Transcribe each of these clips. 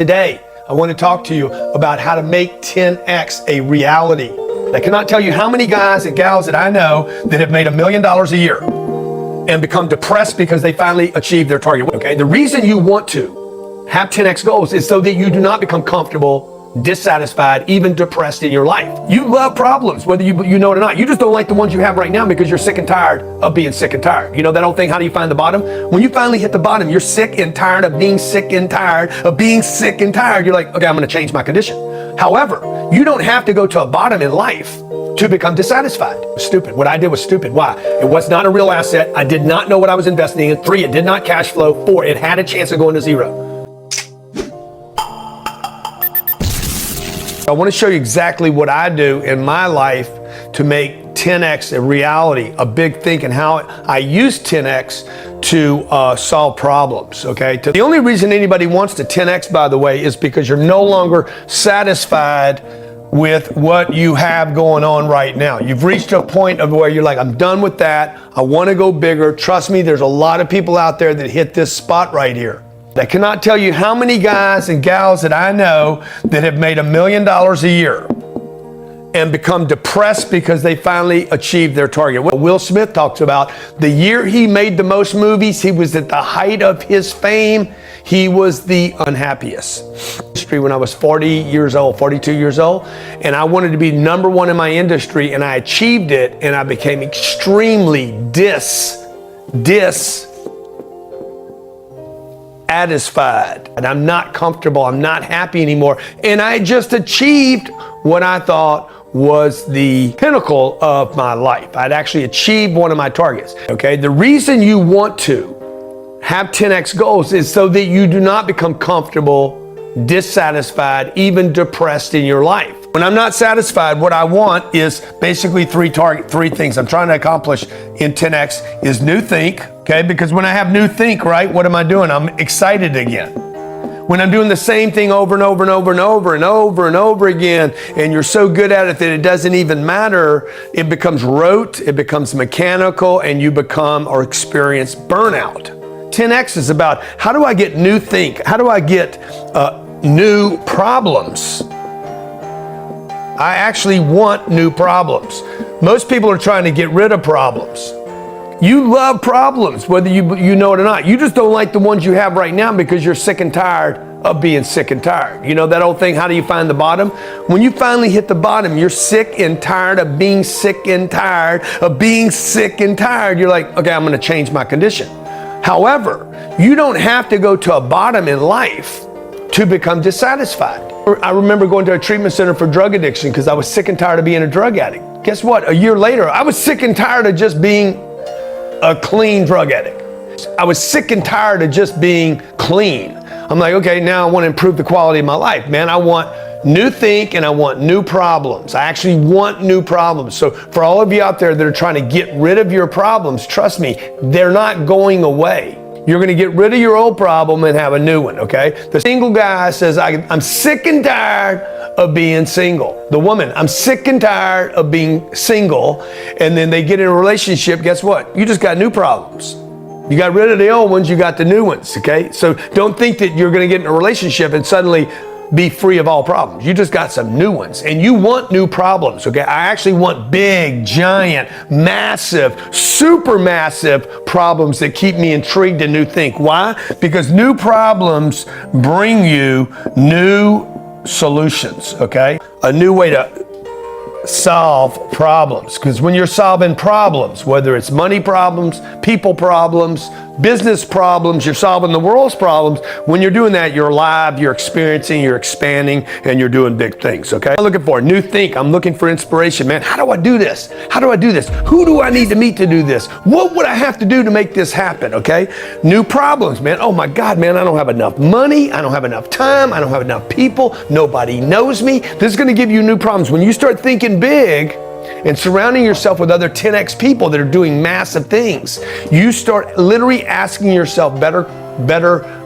Today, I want to talk to you about how to make 10X a reality. I cannot tell you how many guys and gals that I know that have made $1 million a year and become depressed because they finally achieved their target. Okay, the reason you want to have 10X goals is so that you do not become comfortable, dissatisfied, even depressed in your life. You love problems, whether you know it or not. You just don't like the ones you have right now because you're sick and tired of being sick and tired. You know that old thing, how do you find the bottom? When you finally hit the bottom, you're sick and tired of being sick and tired of being sick and tired. You're like, okay, I'm going to change my condition. However, you don't have to go to a bottom in life to become dissatisfied. It was stupid. What I did was stupid. Why? It was not a real asset. I did not know what I was investing in. 3, it did not cash flow. 4, it had a chance of going to 0. I want to show you exactly what I do in my life to make 10X a reality, a big thing, and how I use 10X to solve problems, okay? The only reason anybody wants to 10X, by the way, is because you're no longer satisfied with what you have going on right now. You've reached a point of where you're like, I'm done with that. I want to go bigger. Trust me, there's a lot of people out there that hit this spot right here. I cannot tell you how many guys and gals that I know that have made $1 million a year and become depressed because they finally achieved their target. What Will Smith talks about, the year he made the most movies, he was at the height of his fame. He was the unhappiest. When I was 40 years old, 42 years old, and I wanted to be #1 in my industry, and I achieved it, and I became extremely dissatisfied, and I'm not comfortable, I'm not happy anymore, and I just achieved what I thought was the pinnacle of my life. I'd actually achieved one of my targets, okay? The reason you want to have 10X goals is so that you do not become comfortable, dissatisfied, even depressed in your life. When I'm not satisfied, what I want is basically three things I'm trying to accomplish in 10X is new think, okay? Because when I have new think, right, what am I doing? I'm excited again. When I'm doing the same thing over and over and over and over and over and over again, and you're so good at it that it doesn't even matter, it becomes rote, it becomes mechanical, and you become or experience burnout. 10X is about how do I get new think? How do I get new problems? I actually want new problems. Most people are trying to get rid of problems. You love problems, whether you know it or not. You just don't like the ones you have right now because you're sick and tired of being sick and tired. You know that old thing, how do you find the bottom? When you finally hit the bottom, you're sick and tired of being sick and tired of being sick and tired. You're like, okay, I'm going to change my condition. However, you don't have to go to a bottom in life to become dissatisfied. I remember going to a treatment center for drug addiction because I was sick and tired of being a drug addict. Guess what? A year later, I was sick and tired of just being a clean drug addict. I was sick and tired of just being clean. I'm like, okay, now I want to improve the quality of my life. Man, I want new think and I want new problems. I actually want new problems. So for all of you out there that are trying to get rid of your problems, trust me, they're not going away. You're going to get rid of your old problem and have a new one, okay? The single guy says, I'm sick and tired of being single. The woman, I'm sick and tired of being single. And then they get in a relationship, guess what? You just got new problems. You got rid of the old ones, you got the new ones, okay? So don't think that you're going to get in a relationship and suddenly be free of all problems. You just got some new ones, and you want new problems, okay? I actually want big, giant, massive, super massive problems that keep me intrigued and new think. Why? Because new problems bring you new solutions, okay? A new way to solve problems. Because when you're solving problems, whether it's money problems, people problems, business problems, you're solving the world's problems. When you're doing that, you're alive, you're experiencing, you're expanding, and you're doing big things, okay? I'm looking for a new think. I'm looking for inspiration. Man, how do I do this? How do I do this? Who do I need to meet to do this? What would I have to do to make this happen, okay? New problems, man. Oh my God, man, I don't have enough money. I don't have enough time. I don't have enough people. Nobody knows me. This is going to give you new problems. When you start thinking big and surrounding yourself with other 10X people that are doing massive things, you start literally asking yourself better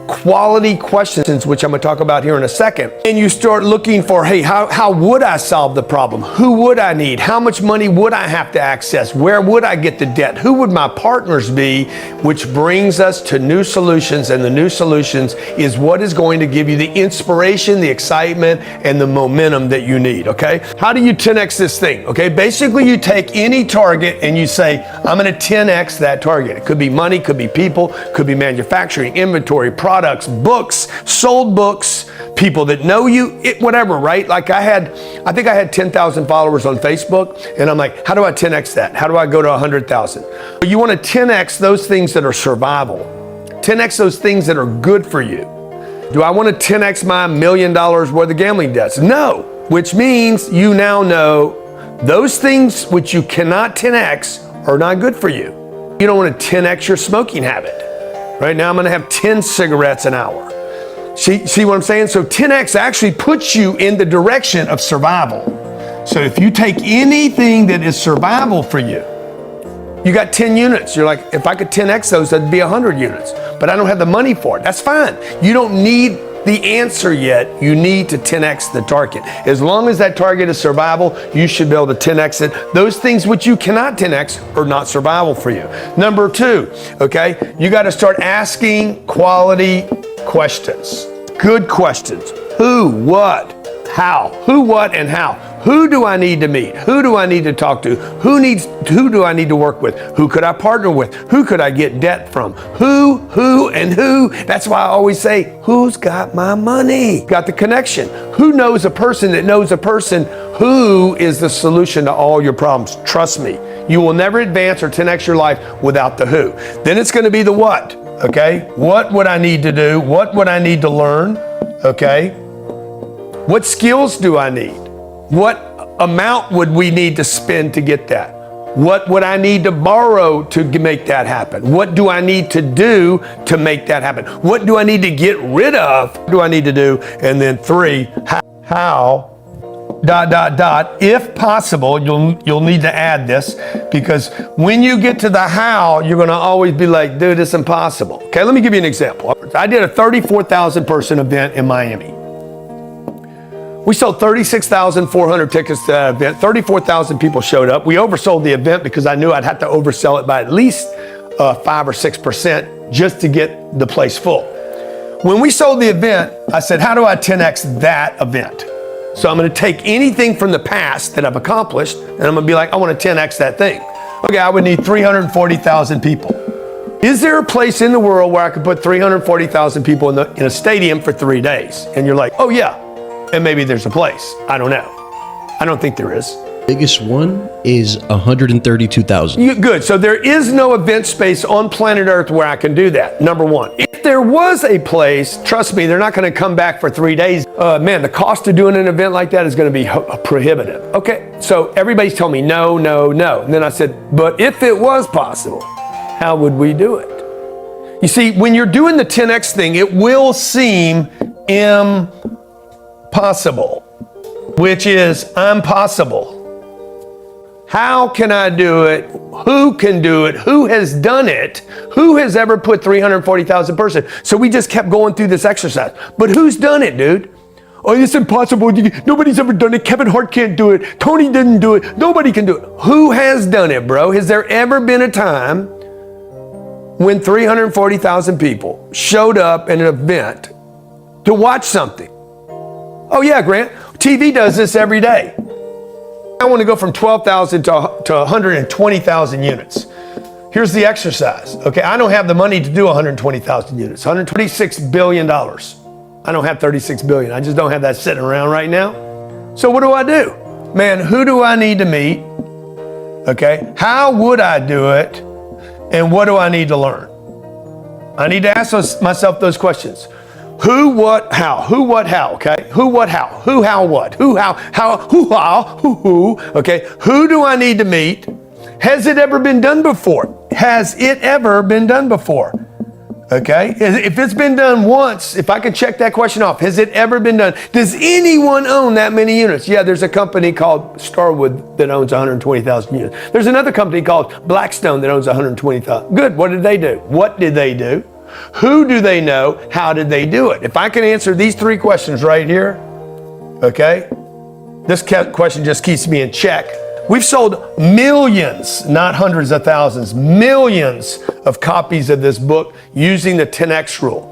quality questions, which I'm going to talk about here in a second, and you start looking for, hey, how would I solve the problem? Who would I need? How much money would I have to access? Where would I get the debt? Who would my partners be? Which brings us to new solutions, and the new solutions is what is going to give you the inspiration, the excitement, and the momentum that you need, okay? How do you 10x this thing, okay? Basically, you take any target and you say, I'm going to 10x that target. It could be money, could be people, could be manufacturing, inventory, products, books, sold books, people that know you, whatever, right? Like I think I had 10,000 followers on Facebook, and I'm like, how do I 10x that? How do I go to 100,000? You want to 10x those things that are survival. 10x those things that are good for you. Do I want to 10x my $1 million worth of gambling debts? No, which means you now know those things which you cannot 10x are not good for you. You don't want to 10x your smoking habit. Right now I'm going to have 10 cigarettes an hour. See what I'm saying? So 10x actually puts you in the direction of survival. So if you take anything that is survival for you, you got 10 units. You're like, if I could 10x those, that'd be 100 units. But I don't have the money for it. That's fine. You don't need the answer yet. You need to 10x the target. As long as that target is survival, you should be able to 10x it. Those things which you cannot 10x are not survival for you. Number two, okay, you got to start asking quality questions. Good questions. Who, what, how? Who, what, and how? Who do I need to meet? Who do I need to talk to? Who do I need to work with? Who could I partner with? Who could I get debt from? Who, and who? That's why I always say, who's got my money? Got the connection. Who knows a person that knows a person? Who is the solution to all your problems? Trust me, you will never advance or 10x your life without the who. Then it's going to be the what, okay? What would I need to do? What would I need to learn, okay? What skills do I need? What amount would we need to spend to get that? What would I need to borrow to make that happen? What do I need to do to make that happen? What do I need to get rid of? What do I need to do? And then three, how, ... If possible, you'll need to add this, because when you get to the how, you're going to always be like, dude, it's impossible. Okay, let me give you an example. I did a 34,000 person event in Miami. We sold 36,400 tickets to that event. 34,000 people showed up. We oversold the event because I knew I'd have to oversell it by at least 5 or 6% just to get the place full. When we sold the event, I said, how do I 10x that event? So I'm going to take anything from the past that I've accomplished, and I'm going to be like, I want to 10x that thing. Okay, I would need 340,000 people. Is there a place in the world where I could put 340,000 people in a stadium for 3 days? And you're like, oh yeah. And maybe there's a place. I don't know. I don't think there is. Biggest one is 132,000. Good. So there is no event space on planet Earth where I can do that, number one. If there was a place, trust me, they're not going to come back for 3 days. Man, the cost of doing an event like that is going to be prohibitive. Okay, so everybody's telling me no, no, no. And then I said, but if it was possible, how would we do it? You see, when you're doing the 10X thing, it will seem impossible, which is impossible. How can I do it? Who can do it? Who has done it? Who has ever put 340,000 person? So we just kept going through this exercise. But who's done it, dude? Oh, it's impossible. Nobody's ever done it. Kevin Hart can't do it. Tony didn't do it. Nobody can do it. Who has done it, bro? Has there ever been a time when 340,000 people showed up at an event to watch something? Oh yeah, Grant. TV does this every day. I want to go from 12,000 to 120,000 units. Here's the exercise. Okay, I don't have the money to do 120,000 units. $126 billion. I don't have 36 billion. I just don't have that sitting around right now. So what do I do? Man, who do I need to meet? Okay, how would I do it? And what do I need to learn? I need to ask myself those questions. Who, what, how? Who, what, how? Okay. Who, what, how? Who, how, what? Who, how, who? Okay. Who do I need to meet? Has it ever been done before? Has it ever been done before? Okay. If it's been done once, if I could check that question off, has it ever been done? Does anyone own that many units? Yeah, there's a company called Starwood that owns 120,000 units. There's another company called Blackstone that owns 120,000. Good. What did they do? What did they do? Who do they know? How did they do it? If I can answer these 3 questions right here, okay, this question just keeps me in check. We've sold millions, not hundreds of thousands, millions of copies of this book using the 10X rule.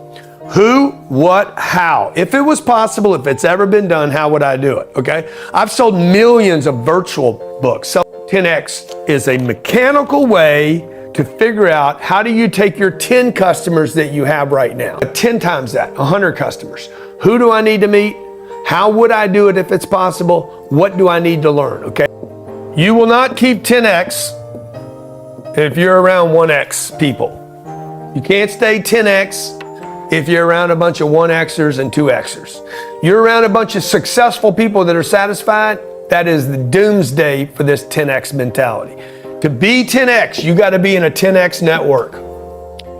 Who, what, how? If it was possible, if it's ever been done, how would I do it? Okay? I've sold millions of virtual books. So 10X is a mechanical way to figure out how do you take your 10 customers that you have right now, 10 times that, 100 customers. Who do I need to meet? How would I do it if it's possible? What do I need to learn? Okay? You will not keep 10X if you're around 1X people. You can't stay 10X if you're around a bunch of 1Xers and 2Xers. You're around a bunch of successful people that are satisfied, that is the doomsday for this 10X mentality. To be 10X, you gotta be in a 10X network.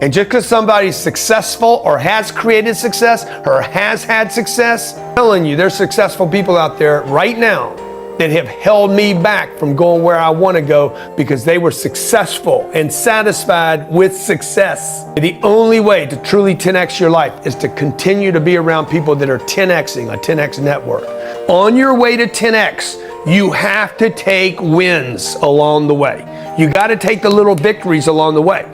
And just because somebody's successful or has created success or has had success, I'm telling you, there's successful people out there right now that have held me back from going where I want to go because they were successful and satisfied with success. The only way to truly 10X your life is to continue to be around people that are 10Xing, a 10X network. On your way to 10X, you have to take wins along the way. You got to take the little victories along the way.